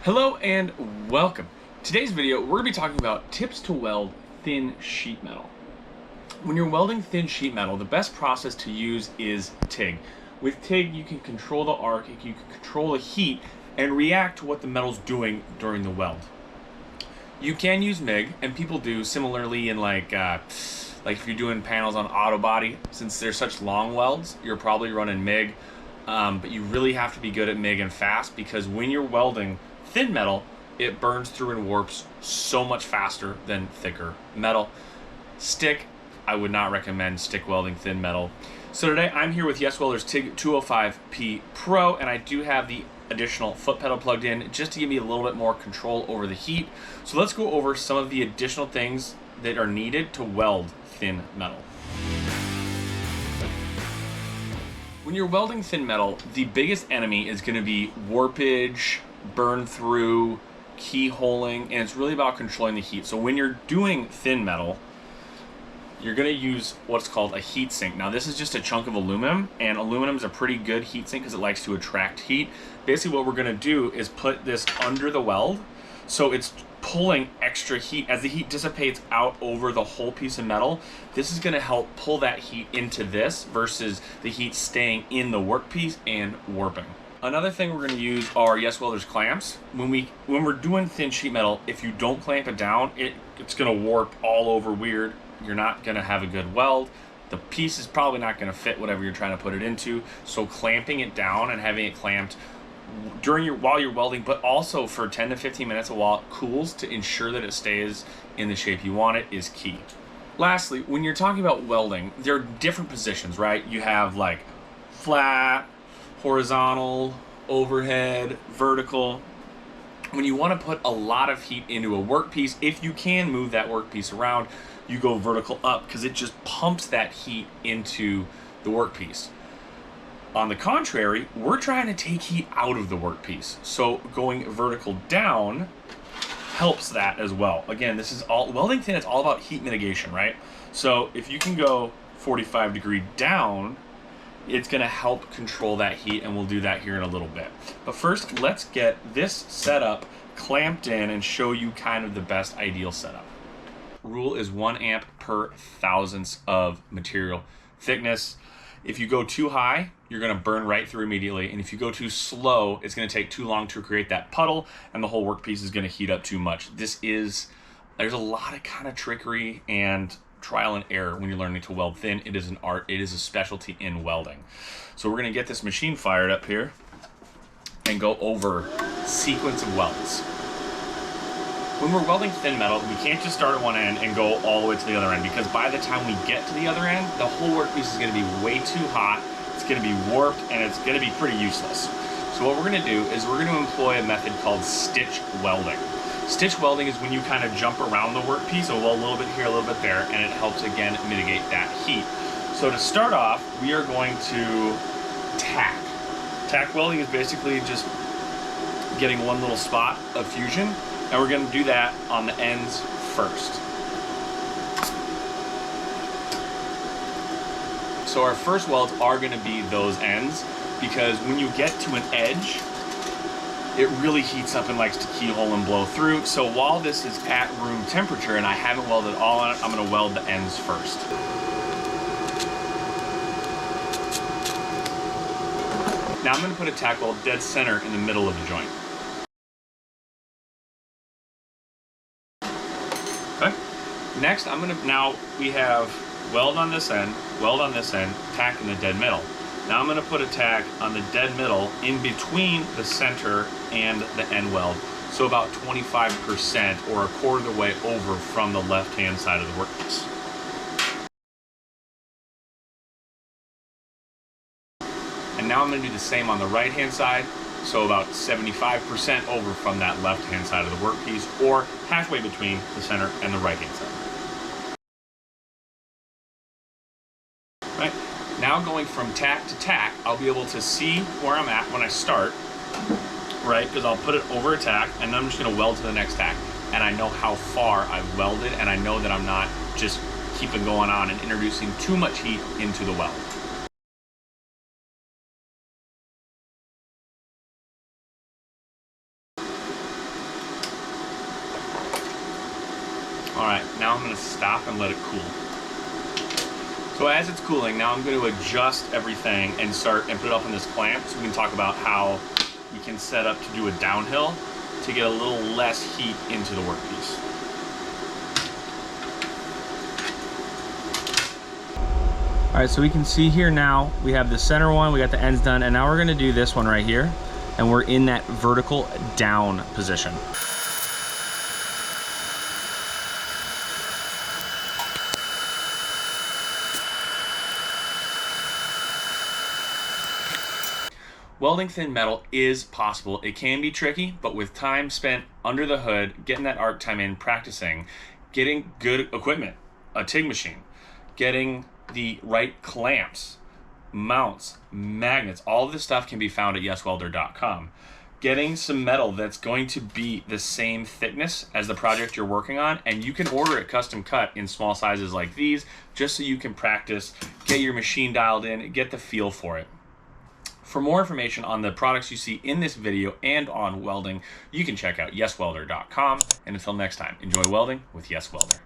Hello and welcome. Today's video, we're going to be talking about tips to weld thin sheet metal. When you're welding thin sheet metal, the best process to use is TIG. With TIG, you can control the arc, you can control the heat, and react to what the metal's doing during the weld. You can use MIG, and people do similarly in like if you're doing panels on auto body. Since they're such long welds, you're probably running MIG, but you really have to be good at MIG and fast, because when you're welding thin metal, it burns through and warps so much faster than thicker metal. Stick, I would not recommend stick welding thin metal. So today I'm here with YesWelder's TIG 205P Pro, and I do have the additional foot pedal plugged in just to give me a little bit more control over the heat. So let's go over some of the additional things that are needed to weld thin metal. When you're welding thin metal, the biggest enemy is going to be warpage, burn through, keyholing, and it's really about controlling the heat. So when you're doing thin metal, you're going to use what's called a heat sink. Now this is just a chunk of aluminum, and aluminum is a pretty good heat sink because it likes to attract heat. Basically what we're going to do is put this under the weld, so it's pulling extra heat. As the heat dissipates out over the whole piece of metal, this is going to help pull that heat into this versus the heat staying in the workpiece and warping. Another thing we're going to use are YesWelder's clamps. When we're doing thin sheet metal, if you don't clamp it down, it's going to warp all over weird. You're not going to have a good weld. The piece is probably not going to fit whatever you're trying to put it into. So clamping it down and having it clamped while you're welding, but also for 10 to 15 minutes while it cools to ensure that it stays in the shape you want it, is key. Lastly, when you're talking about welding, there are different positions, right? You have like flat, horizontal, overhead, vertical. When you want to put a lot of heat into a workpiece, if you can move that workpiece around, you go vertical up because it just pumps that heat into the workpiece. On the contrary, we're trying to take heat out of the workpiece, so going vertical down helps that as well. Again, this is all welding thin, it's all about heat mitigation, right? So if you can go 45-degree down, it's going to help control that heat, and we'll do that here in a little bit. But first, let's get this setup clamped in and show you kind of the best ideal setup. Rule is 1 amp per thousandths of material thickness. If you go too high, you're going to burn right through immediately, and if you go too slow, it's going to take too long to create that puddle, and the whole workpiece is going to heat up too much. There's a lot of kind of trickery and trial and error when you're learning to weld thin. It is an art, it is a specialty in welding. So we're going to get this machine fired up here and go over sequence of welds. When we're welding thin metal, we can't just start at one end and go all the way to the other end, because by the time we get to the other end, the whole workpiece is going to be way too hot, it's going to be warped, and it's going to be pretty useless. So what we're going to do is we're going to employ a method called stitch welding. Stitch welding is when you kind of jump around the workpiece, so a little bit here, a little bit there, and it helps again mitigate that heat. So to start off, we are going to tack. Tack welding is basically just getting one little spot of fusion, and we're going to do that on the ends first. So our first welds are going to be those ends, because when you get to an edge, it really heats up and likes to keyhole and blow through. So while this is at room temperature and I haven't welded all on it, I'm going to weld the ends first. Now I'm going to put a tack weld dead center in the middle of the joint. Okay. Next, now we have weld on this end, tack in the dead middle. Now I'm going to put a tack on the dead middle in between the center and the end weld, so about 25% or a quarter of the way over from the left-hand side of the workpiece. And now I'm going to do the same on the right-hand side, so about 75% over from that left-hand side of the workpiece, or halfway between the center and the right-hand side. Right? Now going from tack to tack, I'll be able to see where I'm at when I start, right? Because I'll put it over a tack, and then I'm just going to weld to the next tack. And I know how far I've welded, and I know that I'm not just keeping going on and introducing too much heat into the weld. All right, now I'm gonna stop and let it cool. So as it's cooling, now I'm going to adjust everything and put it up on this clamp so we can talk about how we can set up to do a downhill to get a little less heat into the workpiece. All right, so we can see here now, we have the center one, we got the ends done, and now we're gonna do this one right here, and we're in that vertical down position. Welding thin metal is possible. It can be tricky, but with time spent under the hood, getting that arc time in, practicing, getting good equipment, a TIG machine, getting the right clamps, mounts, magnets, all of this stuff can be found at YesWelder.com. Getting some metal that's going to be the same thickness as the project you're working on, and you can order it custom cut in small sizes like these, just so you can practice, get your machine dialed in, get the feel for it. For more information on the products you see in this video and on welding, you can check out YesWelder.com. And until next time, enjoy welding with YesWelder.